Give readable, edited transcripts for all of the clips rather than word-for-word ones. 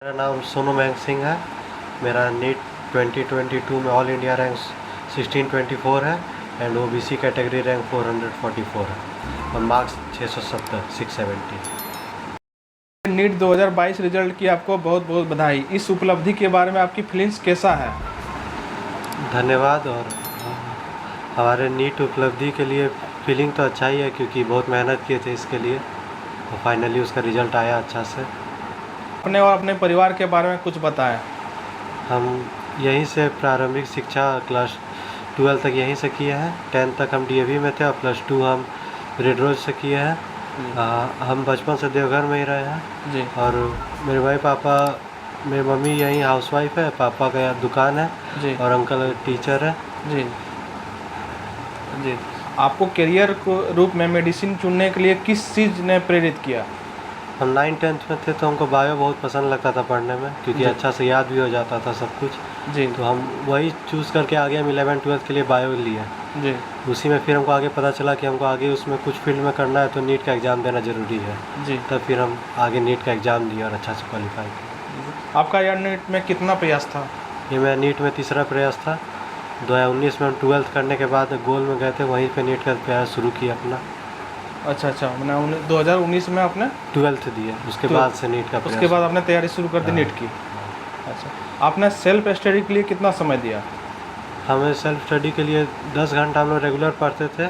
मेरा नाम सोनू महंग सिंह है। मेरा नीट 2022 में ऑल इंडिया रैंक 1624 है एंड ओबीसी कैटेगरी रैंक 444 है और मार्क्स 670 670। नीट 2022 रिजल्ट की आपको बहुत बहुत बधाई। इस उपलब्धि के बारे में आपकी फीलिंग्स कैसा है? धन्यवाद। और हमारे नीट उपलब्धि के लिए फीलिंग तो अच्छा ही है क्योंकि बहुत मेहनत किए थे इसके लिए और फाइनली उसका रिज़ल्ट आया अच्छा से। अपने और अपने परिवार के बारे में कुछ बताएं। हम यहीं से प्रारंभिक शिक्षा क्लास 12 तक यहीं से किए हैं। 10 तक हम डीएवी में थे और +2 हम रेड रोज से किए हैं। हम बचपन से देवघर में ही रहे हैं जी। और मेरे भाई पापा, मेरी मम्मी यहीं हाउसवाइफ है, पापा का यहाँ दुकान है जी। और अंकल टीचर है। जी जी। आपको करियर को रूप में मेडिसिन चुनने के लिए किस चीज़ ने प्रेरित किया? हम 9th-10th में थे तो हमको बायो बहुत पसंद लगता था पढ़ने में क्योंकि जी। अच्छा से याद भी हो जाता था सब कुछ। जी। तो हम वही चूज़ करके आगे हम 11th-12th के लिए बायो लिए। जी। उसी में फिर हमको आगे पता चला कि हमको आगे उसमें कुछ फील्ड में करना है तो नीट का एग्ज़ाम देना ज़रूरी है। जी। तब फिर हम आगे नीट का एग्ज़ाम दिए और अच्छा से क्वालिफाई किया। आपका यार नीट में कितना प्रयास था? ये मेरा नीट में तीसरा प्रयास था। 2019 में हम 12th करने के बाद गोल में गए थे, वहीं पे नीट का प्रयास शुरू किया अपना। अच्छा, मैंने 2019 में आपने 12th दिए, उसके बाद से नीट का प्रयास। उसके बाद आपने तैयारी शुरू कर दी नीट की। अच्छा, आपने सेल्फ स्टडी के लिए कितना समय दिया? हमें सेल्फ स्टडी के लिए 10 घंटा हम लोग रेगुलर पढ़ते थे,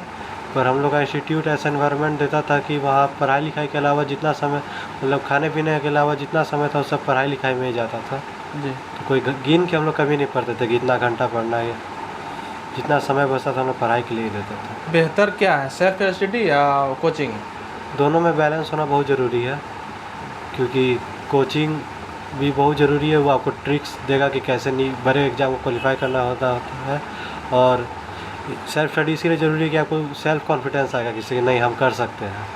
पर हम लोग का इंस्टीट्यूट ऐसा इन्वायरमेंट देता था कि वहाँ पढ़ाई लिखाई के अलावा जितना समय, मतलब खाने पीने के अलावा जितना समय था वो सब पढ़ाई लिखाई में ही जाता था। जी। तो कोई गिन के हम लोग कभी नहीं पढ़ते थे कि इतना घंटा पढ़ना है। जितना समय बचता था हम लोग पढ़ाई के लिए ही देते थे। बेहतर क्या है, सेल्फ स्टडी या कोचिंग? दोनों में बैलेंस होना बहुत ज़रूरी है क्योंकि कोचिंग भी बहुत ज़रूरी है। वो आपको ट्रिक्स देगा कि कैसे नहीं बड़े एग्ज़ाम को क्वालिफाई करना होता है। और सेल्फ स्टडी इसीलिए ज़रूरी है कि आपको सेल्फ कॉन्फिडेंस आएगा किसी कि नहीं हम कर सकते हैं।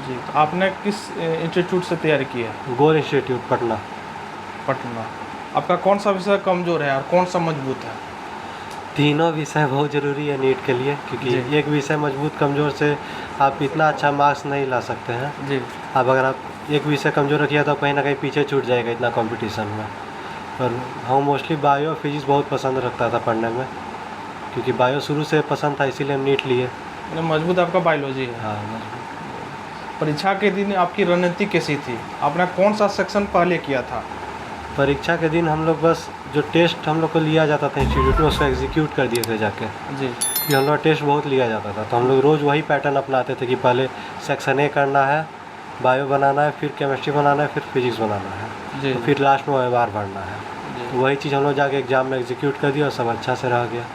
जी। तो आपने किस इंस्टीट्यूट से तैयारी की है? गोल इंस्टीट्यूट पटना। पटना। आपका कौन सा विषय कमज़ोर है और कौन सा मजबूत है? तीनों विषय बहुत ज़रूरी है नीट के लिए क्योंकि एक विषय मजबूत कमज़ोर से आप इतना अच्छा मार्क्स नहीं ला सकते हैं। जी। अब अगर आप एक विषय कमज़ोर रखिए तो कहीं ना कहीं पीछे छूट जाएगा इतना कंपटीशन में। पर हम मोस्टली बायो फिजिक्स बहुत पसंद रखता था पढ़ने में क्योंकि बायो शुरू से पसंद था, इसीलिए हम नीट लिए। मजबूत आपका बायोलॉजी है। हाँ। परीक्षा के दिन आपकी रणनीति कैसी थी? आपने कौन सा सेक्शन पहले किया था? परीक्षा के दिन हम लोग बस जो टेस्ट हम लोग को लिया जाता था इंस्टीट्यूट में उसको एग्जीक्यूट कर दिए थे जाके। जी। कि हम लोग टेस्ट बहुत लिया जाता था तो हम लोग रोज़ वही पैटर्न अपनाते थे कि पहले सेक्शन ए करना है, बायो बनाना है, फिर केमिस्ट्री बनाना है, फिर फिजिक्स बनाना है। जी। तो फिर लास्ट में व्यवहार भरना है। तो वही चीज़ हम लोग जाके एग्ज़ाम में एग्जीक्यूट कर दिया और सब अच्छा से रह गया।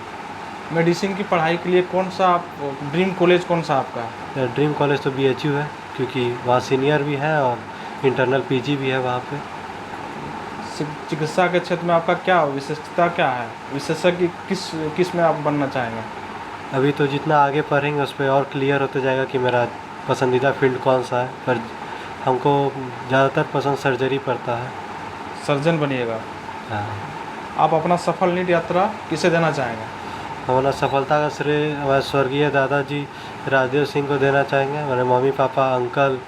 मेडिसिन की पढ़ाई के लिए कौन सा ड्रीम कॉलेज कौन सा आपका? ड्रीम कॉलेज तो BHU है क्योंकि वहाँ सीनियर भी है और इंटरनल PG भी है वहाँ पे। चिकित्सा के क्षेत्र में आपका क्या विशेषता क्या है? विशेषज्ञ किस में आप बनना चाहेंगे? अभी तो जितना आगे पढ़ेंगे उस पर और क्लियर होते जाएगा कि मेरा पसंदीदा फील्ड कौन सा है, पर हमको ज़्यादातर पसंद सर्जरी पड़ता है। सर्जन बनिएगा। हाँ। आप अपना सफल नीट यात्रा किसे देना चाहेंगे? हमारा सफलता का श्रेय हमारे स्वर्गीय दादाजी राजदेव सिंह को देना चाहेंगे, मेरे मम्मी पापा, अंकल,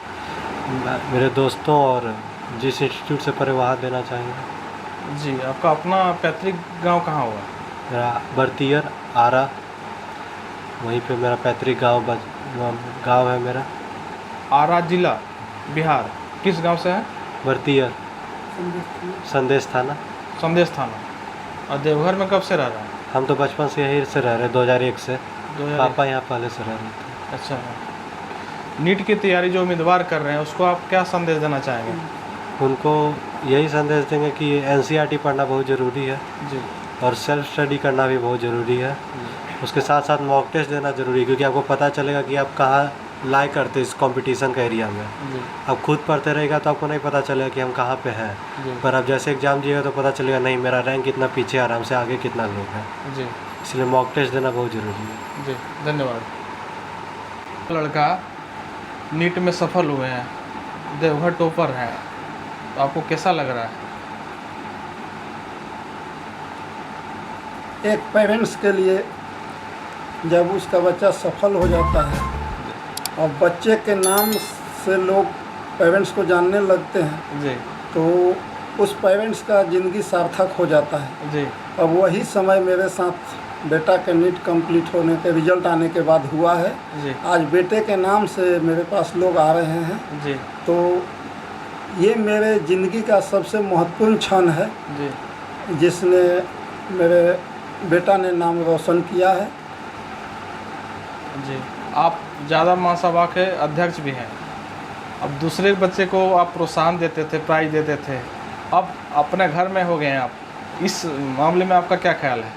मेरे दोस्तों और जिस इंस्टीट्यूट से पढ़े वहाँ देना चाहेंगे। जी। आपका अपना पैतृक गांव कहाँ हुआ? मेरा बरतियर आरा, वहीं पे मेरा पैतृक गांव है मेरा। आरा जिला बिहार। किस गांव से है? बरतियर, संदेश थाना। संदेश थाना। और देवघर में कब से रह रहा है? हम तो बचपन से यहीं से रह रहे 2001 से। 2001। पापा यहाँ पहले से रह रहे थे। अच्छा। नीट की तैयारी जो उम्मीदवार कर रहे हैं उसको आप क्या संदेश देना चाहेंगे? उनको यही संदेश देंगे कि NCERT पढ़ना बहुत ज़रूरी है। जी। और सेल्फ स्टडी करना भी बहुत ज़रूरी है। उसके साथ साथ मॉक टेस्ट देना ज़रूरी है क्योंकि आपको पता चलेगा कि आप कहाँ लाइक करते इस कंपटीशन का एरिया में। जी। आप खुद पढ़ते रहेगा तो आपको नहीं पता चलेगा कि हम कहाँ पे हैं। जी। पर आप जैसे एग्ज़ाम दिएगा तो पता चलेगा नहीं मेरा रैंक कितना पीछे, आराम से आगे कितना लोग हैं। जी। इसलिए मॉक टेस्ट देना बहुत ज़रूरी है। जी। धन्यवाद। लड़का नीट में सफल हुए हैं, देवघर टॉपर है, तो आपको कैसा लग रहा है? एक पेरेंट्स के लिए जब उसका बच्चा सफल हो जाता है और बच्चे के नाम से लोग पेरेंट्स को जानने लगते हैं जी। तो उस पेरेंट्स का ज़िंदगी सार्थक हो जाता है। जी अब वही समय मेरे साथ बेटा के नीट कंप्लीट होने के रिजल्ट आने के बाद हुआ है। जी आज बेटे के नाम से मेरे पास लोग आ रहे हैं, जी तो ये मेरे ज़िंदगी का सबसे महत्वपूर्ण क्षण है जी जिसने मेरे बेटा ने नाम रोशन किया है। जी। आप ज़्यादा महासभा के अध्यक्ष भी हैं। अब दूसरे बच्चे को आप प्रोत्साहन देते थे, प्राइज देते थे, अब अपने घर में हो गए हैं आप, इस मामले में आपका क्या ख्याल है?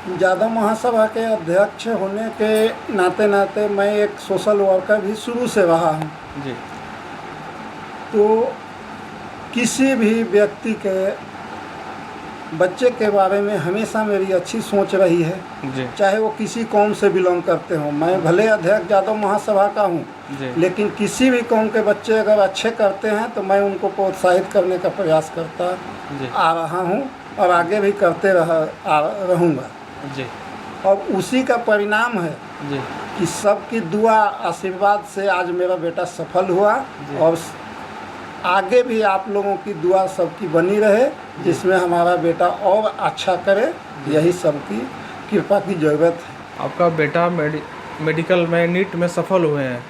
ज़्यादा महासभा के अध्यक्ष होने के नाते मैं एक सोशल वर्कर भी शुरू से रहा हूँ। जी तो किसी भी व्यक्ति के बच्चे के बारे में हमेशा मेरी अच्छी सोच रही है, जी चाहे वो किसी कौम से बिलोंग करते हों। मैं भले अध्यक्ष यादव महासभा का हूँ, जी लेकिन किसी भी कौम के बच्चे अगर अच्छे करते हैं तो मैं उनको प्रोत्साहित करने का प्रयास करता जी आ रहा हूँ और आगे भी करते रहूँगा। जी और उसी का परिणाम है जी कि सबकी दुआ आशीर्वाद से आज मेरा बेटा सफल हुआ जी। और आगे भी आप लोगों की दुआ सबकी बनी रहे, जिसमें हमारा बेटा और अच्छा करे, यही सबकी कृपा की ज़रूरत है। आपका बेटा मेडिकल में नीट में सफल हुए हैं,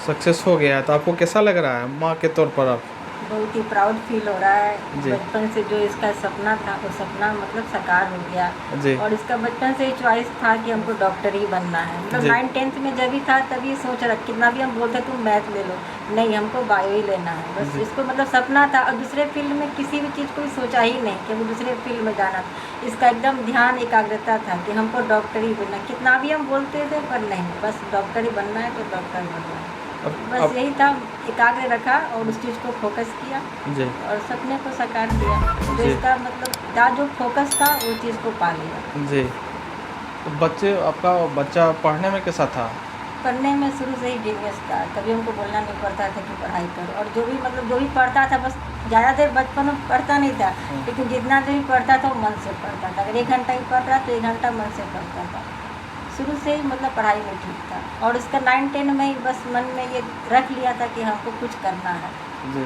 सक्सेस हो गया है, तो आपको कैसा लग रहा है माँ के तौर पर? आप बहुत ही प्राउड फील हो रहा है। जी। बचपन से जो इसका सपना था वो सपना मतलब साकार हो गया। जी और इसका बचपन से ही चॉइस था कि हमको डॉक्टर ही बनना है। मतलब जी। 9th-10th में जब भी था तभी सोच रहा, कितना भी हम बोलते तुम मैथ ले लो, नहीं हमको बायो ही लेना है बस। जी। इसको मतलब सपना था और दूसरे फील्ड में किसी भी चीज़ को सोचा ही नहीं कि वो दूसरे फील्ड में जाना था। इसका एकदम ध्यान एकाग्रता था कि हमको डॉक्टर ही बनना, कितना भी हम बोलते थे पर नहीं, बस डॉक्टर ही बनना है तो डॉक्टर बनना है। बस यही था, एकाग्र रखा और उस चीज़ को फोकस किया जी और सपने को साकार किया। तो जी। इसका मतलब जो फोकस था वो चीज़ को पा लिया। जी। तो आपका बच्चा पढ़ने में कैसा था? पढ़ने में शुरू से ही जीनियस था, कभी हमको बोलना नहीं पड़ता था कि पढ़ाई करो। और जो भी पढ़ता था, बस ज़्यादा देर बचपन में पढ़ता नहीं था, लेकिन जितना देर भी पढ़ता था वो मन से पढ़ता था। अगर 1 घंटा ही पढ़ रहा तो 1 घंटा मन से पढ़ता था। शुरू से ही मतलब पढ़ाई में ठीक था और इसका 9-10 में ही बस मन में ये रख लिया था कि हमको कुछ करना है। जी।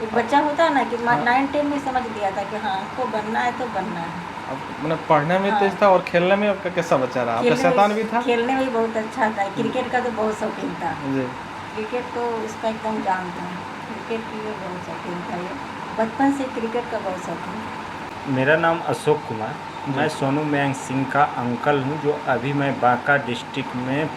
एक बच्चा होता है ना कि 9-10 में समझ लिया था कि हाँ हमको बनना है तो बनना है। अब मतलब पढ़ने में हाँ। तेज था और खेलने में आपका कैसा बच्चा रहा? आपका शैतान भी था? खेलने में भी बहुत अच्छा था। क्रिकेट का तो बहुत शौकीन था। जी क्रिकेट तो इसका एकदम जान था। क्रिकेट की बहुत शौकीन था ये, बचपन से क्रिकेट का बहुत शौकीन था। मेरा नाम अशोक कुमार, मैं सोनू मैंग सिंह का अंकल हूं, जो अभी मैं बांका डिस्ट्रिक्ट में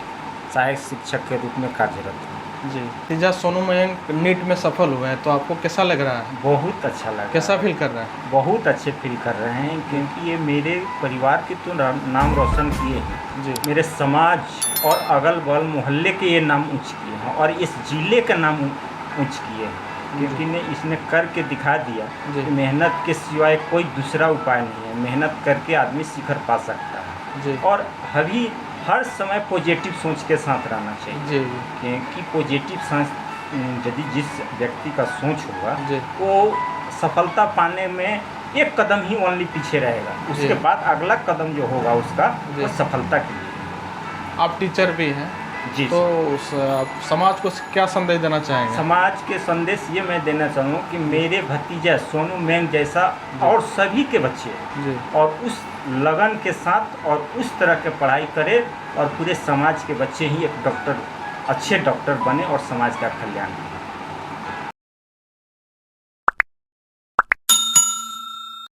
सहायक शिक्षक के रूप में कार्यरत हूं। जी। तीजा सोनू मयंक नीट में सफल हुए हैं, तो आपको कैसा लग रहा है? बहुत अच्छा लगा। कैसा फील कर रहे हैं? बहुत अच्छे फील कर रहे हैं, क्योंकि ये मेरे परिवार के तो नाम रोशन किए हैं, जी मेरे समाज और अगल बगल मोहल्ले के ये नाम ऊँच किए हैं और इस जिले का नाम ऊँच किए हैं, क्योंकि इसने करके दिखा दिया जी। कि मेहनत के सिवाय कोई दूसरा उपाय नहीं है। मेहनत करके आदमी शिखर पा सकता है जी और हर समय पॉजिटिव सोच के साथ रहना चाहिए, जी क्योंकि पॉजिटिव सोच यदि जिस व्यक्ति का सोच होगा जी वो सफलता पाने में एक कदम ही ओनली पीछे रहेगा, उसके जी। बाद अगला कदम जो होगा उसका जी। वो सफलता के लिए। आप टीचर भी हैं, जी तो आप समाज को क्या संदेश देना चाहेंगे? समाज के संदेश ये मैं देना चाहूँगा कि मेरे भतीजा सोनू मैंग जैसा और सभी के बच्चे जी और उस लगन के साथ और उस तरह के पढ़ाई करें और पूरे समाज के बच्चे ही एक अच्छे डॉक्टर बने और समाज का कल्याण करें।